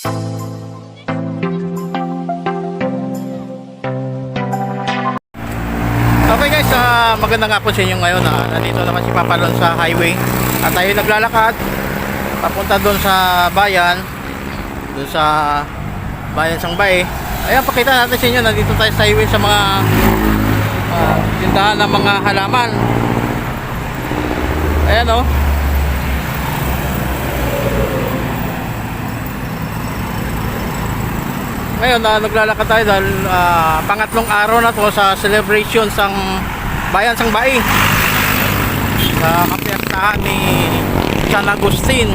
Okay guys, magandang hapon sa inyo ngayon. Nandito naman si Papa Lon sa highway at tayo naglalakad papunta doon sa bayan, doon sa bayan Sangbay. Ayan, pakita natin sa inyo, nandito tayo sa highway sa mga tindahan ng mga halaman. Ayan o. Ngayon, naglalakad tayo dahil pangatlong araw na to sa celebration sang bayan Sangbay, sa kapiyastahan ni San Agustin.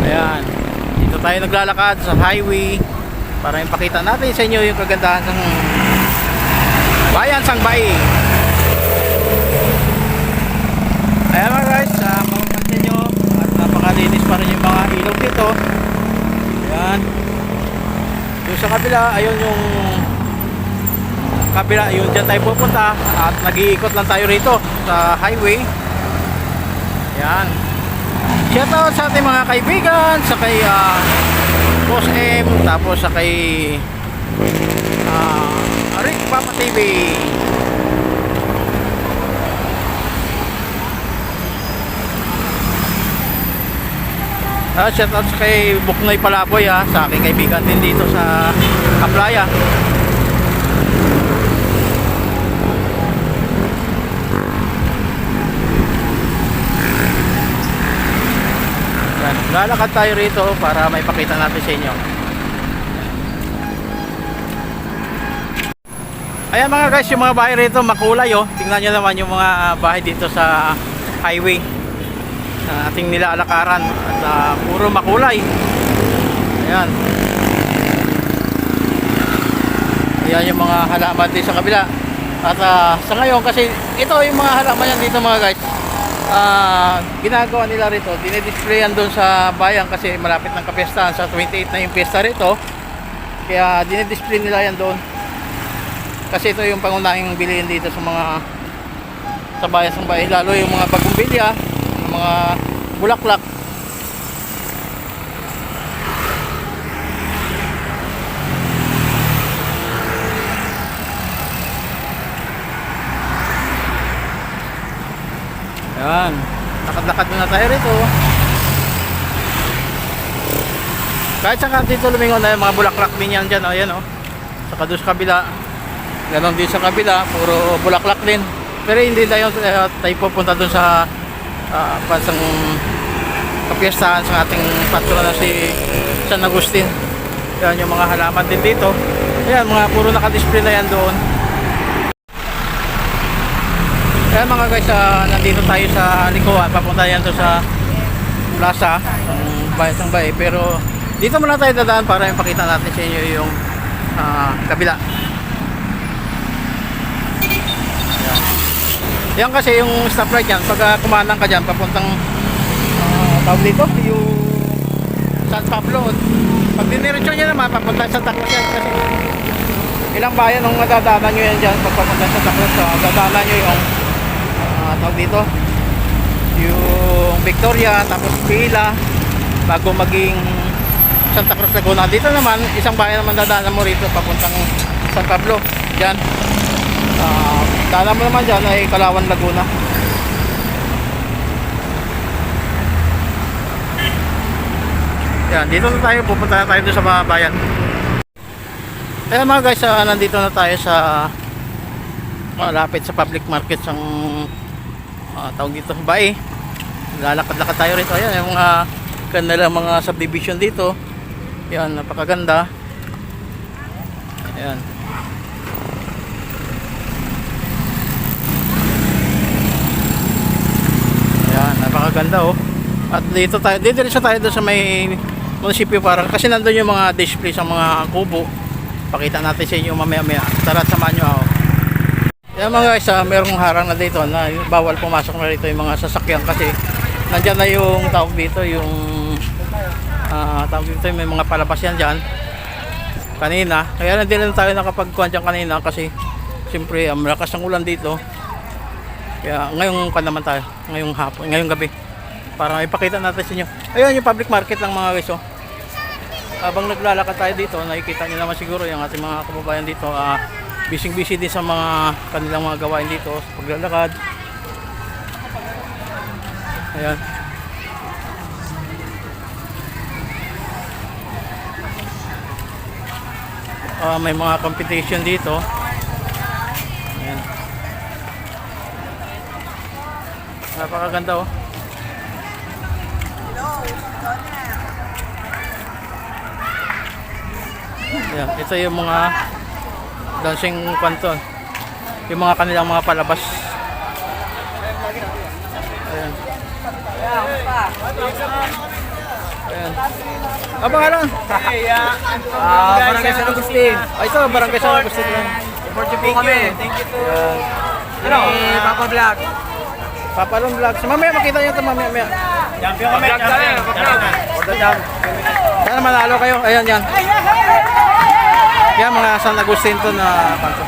Ayan, dito tayo naglalakad sa highway para ipakita natin sa inyo yung kagandahan ng bayan Sangbay. Ayan mga guys, mapapansin nyo at napakalinis pa rin yung mga ilog dito. Ayan, yung sa kabila, ayun yung kabila, yun dyan tayo pupunta at nag-iikot lang tayo rito sa highway. Ayan, shoutout sa ating mga kaibigan, sa kay Boss M, tapos sa kay Rick Papa TV. Shoutout sa kay Buknoy Palaboy, sa aking kaibigan din dito sa Aplaya. Lalakad tayo rito para may pakita natin sa inyo. Ayan mga guys, yung mga bahay rito makulay oh. Tingnan nyo naman yung mga bahay dito sa highway na ating nilalakaran at puro makulay. Ayan. Ayan yung mga halaman dito sa kabila. At sa ngayon kasi ito yung mga halaman yan dito mga guys, ginagawa nila rito, dinidisplayan doon sa bayan kasi malapit ng kapiyastahan, sa 28 na yung piyesta rito, kaya dinidisplay nila yan doon kasi ito yung pangunahing bilihin dito sa mga sa bayan Sangbay, lalo yung mga bagong bilya, yung mga bulaklak. Ayan, lakad-lakad muna tayo rito. Kahit saka dito lumingon na yung mga bulaklak din yan dyan. Ayan o, saka doon sa kabila, ganon din sa kabila, puro bulaklak din. Pero hindi tayo pupunta doon sa pansang kapiyastahan sa ating patron na si San Agustin. Ayan yung mga halaman din dito. Ayan, mga puro nakadisplay na yan doon. Kaya mga guys, nandito tayo sa likuan, papunta yan to sa plaza ng bayan Sangbay, pero dito muna tayo dadaan para ipakita natin sa inyo yung kabila. Yan kasi yung stoplight yan, pag kumanang ka dyan papuntang tawag dito yung San Pablo, pag diniretso nyo naman papunta sa Santa Cruz yan, kasi ilang bayan nung nadadaanan nyo yan dyan pag papunta sa Santa Cruz, dadaanan nyo yung tawag dito yung Victoria, tapos Pila bago maging Santa Cruz Laguna. Dito naman isang bayan naman dadaanan mo rito papuntang San Pablo dyan. Daanan mo naman dyan ay Kalawan Laguna. Yan, dito na tayo, pupunta na tayo doon sa mga bayan. Kaya mga guys, nandito na tayo sa malapit sa public market sang tawag dito Sangbay. Lalakad-lakad tayo rito. Ayan yung mga kanilang mga subdivision dito. Yan, napakaganda. Ayan. Ayan, napakaganda oh. At dito tayo, diretso tayo doon sa may munisipyo para kasi nandun yung mga display sa mga kubo. Pakita natin sa inyo mamaya-maya. Tara, samahan nyo ako. Yan mga guys, merong harang na dito na bawal pumasok na rito yung mga sasakyan kasi nandyan na yung tawag dito, yung tawag dito, may mga palabas yan dyan kanina. Kaya hindi lang tayo nakapagkuhan dyan kanina kasi siyempre malakas ang ulan dito. Kaya ngayong pa naman tayo, ngayong hapon, ngayong gabi para ipakita natin sa inyo. Ayun yung public market lang mga guys oh. habang naglalakad tayo dito, nakikita niyo naman siguro yung ating mga kababayan dito, busy din sa mga kanilang mga gawain dito sa paglalakad. Ayan. May mga competition dito. Ayan. Napakaganda, oh. Ayan, ito yung mga dancing kwanton, yung mga kanilang mga palabas. Ayan. Ayan. Pangalan? Barangay San Agustin. Ito, Barangay San Agustin lang. Supportive po kami. Thank you to Papa Vlog. Papalong Vlog. Mamaya makita nyo ito, mamaya. Champion kami. Sana manalo kayo. Ayan, yan. Yan, mga San Agustin to na kanto.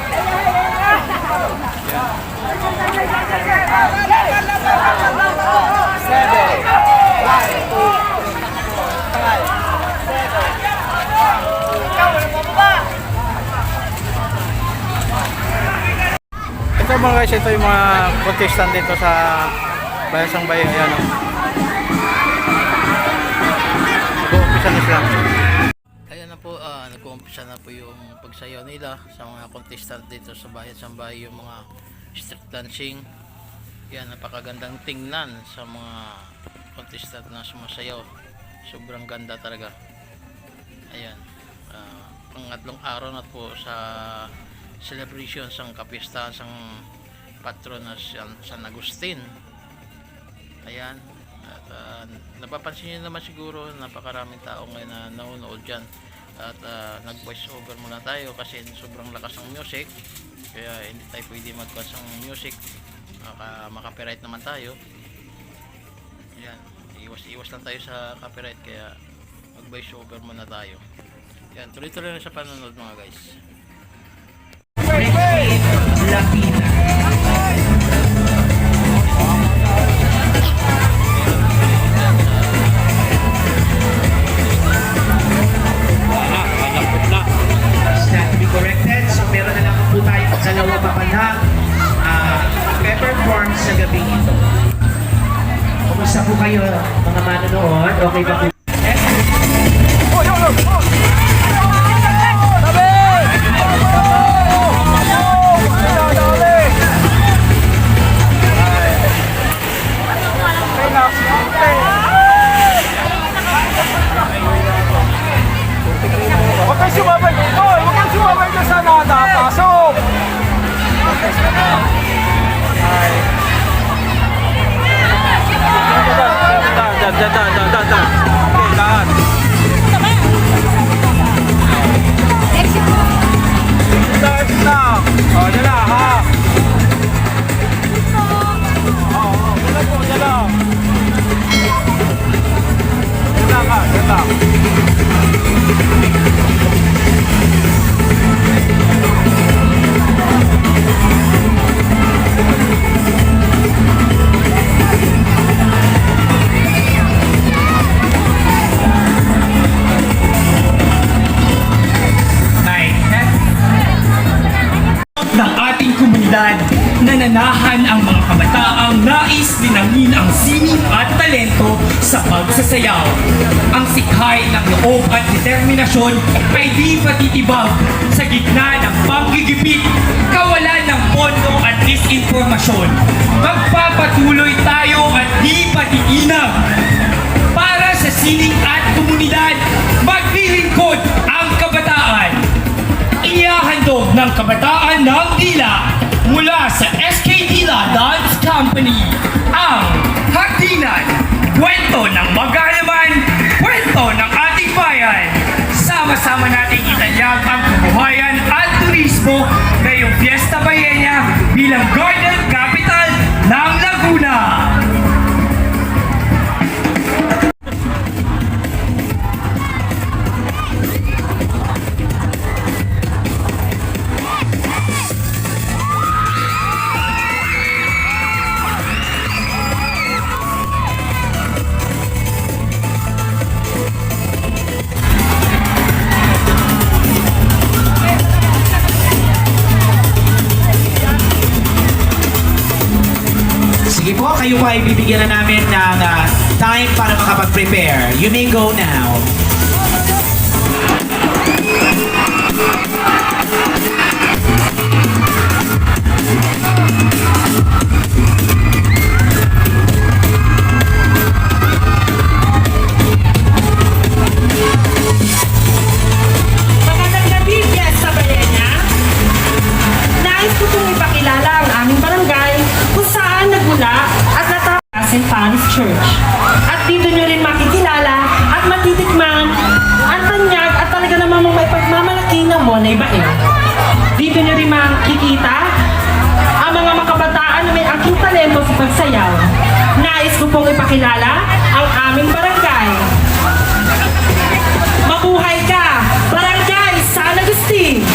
Ito mga guys, ito yung mga contestant dito sa Bayansang Bayan. Ayan, oh. Nag-uumpisa na sila. Ayan na po, nag-uumpisa na po yung pagsayaw nila sa mga contestant dito sa Bayansang Bayan, yung mga street dancing. Yan, napakagandang tingnan sa mga contestant na sumasayaw. Sobrang ganda talaga. Ayan, pangatlong araw na po sa celebration sang kapistahan sang patron na San Agustin. Ayan, at napapansin niyo naman siguro napakaraming tao ngayon na nanonood dyan. At nag voice over muna tayo kasi sobrang lakas ng music, kaya hindi tayo pwede mag-cause ng music, maka-copyright naman tayo. Ayan, iwas lang tayo sa copyright, kaya mag voice over muna tayo. Ayan, tuloy-tuloy na sa panonood mga guys. Latina. Not to be corrected. So meron na lang po tayo dalawa pa pala perform sa gabi ito. Kumusta po kayo mga manonood? Okay ba po? ng ating komunidad, nananahan ang mga kabataang nais linangin ang sining at talento sa pagsasayaw. Ang sikhay ng loob at determinasyon ay di patitibag sa gitna ng panggigipit, kawalan ng pondo at disinformasyon. Magpapatuloy tayo at di patitinag. Para sa sining at komunidad, maglilingkod ang kabataan. Iyahandog ng kabataan ng Dila mula sa SK Dila Dance Company ang Hagdinan, kwento ng magalaman, kwento ng ating bayan. Sama-sama nating itanyag ang kabuhayan at turismo ngayong Fiesta Bayenya bilang Garden Capital ng Laguna. kayo po ay bibigyan na namin ng time para makapag-prepare. You may go now. Magandang gabi, Fiesta Balena. Nais ko pong ipakilala ang aming barangay kung saan nagmula at natapos St. Paris Church. At dito nyo rin makikilala at matitikman ang tanyag at talaga namang may pagmamalaki ng Monay Bae. Dito nyo rin makikita ang mga makabataan na may aking talento sa pagsayaw. Nais ko pong ipakilala ang aming barangay. Mabuhay ka! Barangay San Agustin!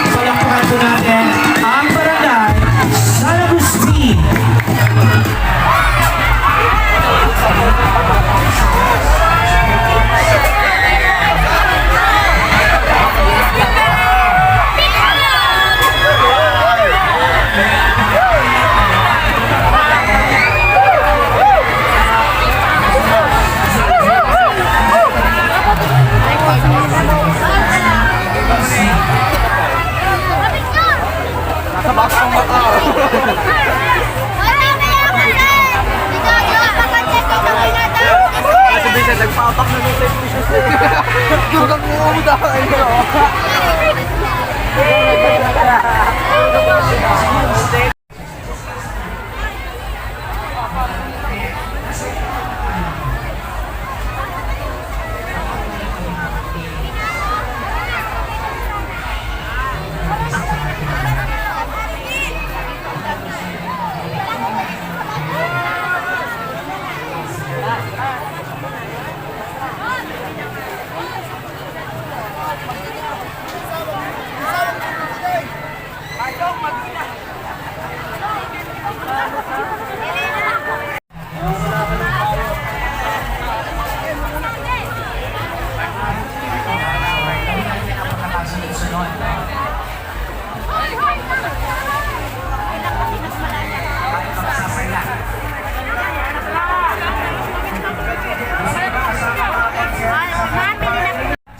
Palakpakan po natin ang barangay San Agustin.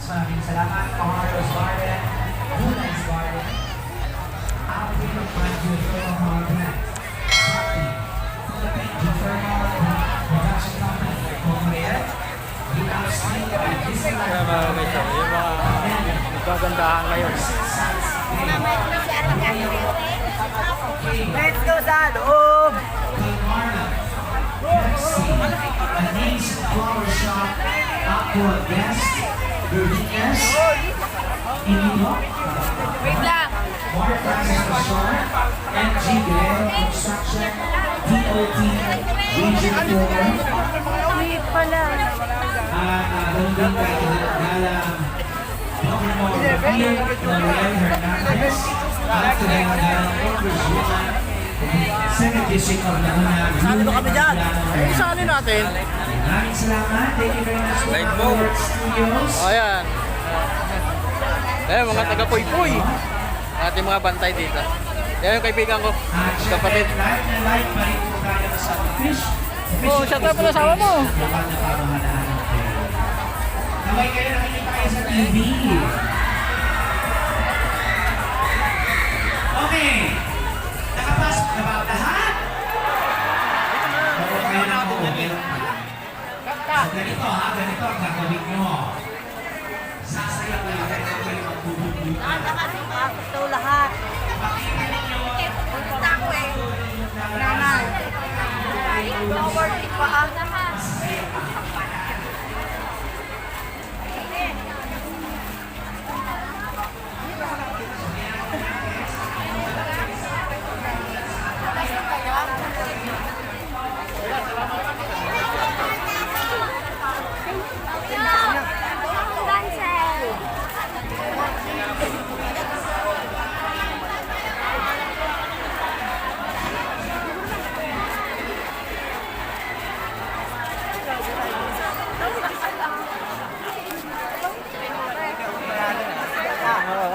Maraming salamat, Paharos Garden, Bunay's Garden, Alvin of Geothermal Plant, Sakti, Philippine Geothermal Production Company, Incorporated, the Austin Kaya mga guys, yung mga nagkagandahan ngayon. Let's go sa loob! Anais Flower Shop, Aqua Guest, Berliners, Inino, Mark Francis Restaurant, MG Guerrero Construction, DOT, Region 4, at ganun din kay Kinagalang Governor Rafael Noel Hernandez, at Kinagalang Congresswoman, Senate District of Laguna, Sali kami dyan. Eh, sali natin. Maraming salamat. Thank you very much Light for mo. our studios. O, ayan. Ayan, mga taga-puy-puy. Ating mga bantay dito. Yan yung kaibigan ko. At syempre, Kapatid. live na live pa rin po tayo sa Fish. Oh, shout out pala sa asawa mo. Dapat na pamahalahan natin. Naway kayo nakikita kayo sa TV. Okay. Nakapasok na ba ang lahat? Oo, kayo na po. So, ganito ha, ganito ang gagawin nyo. Sasayaw lang kayo ng kayo magbububutan. Ito lahat. Pakikinig nyo. Punta ko eh. Nanay.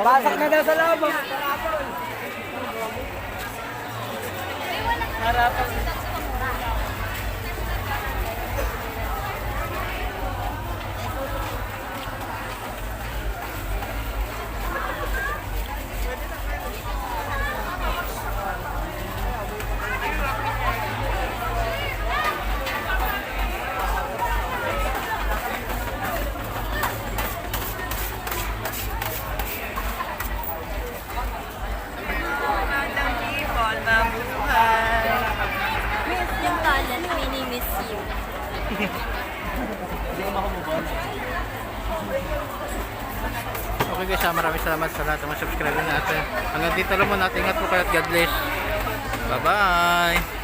Pasok na daw sa loob. Miss yung talent, mini-miss you. Okay guys, maraming salamat sa lahat ng mga subscriber natin. Hanggang dito lang muna. Ingat po kayo at God bless. Bye-bye!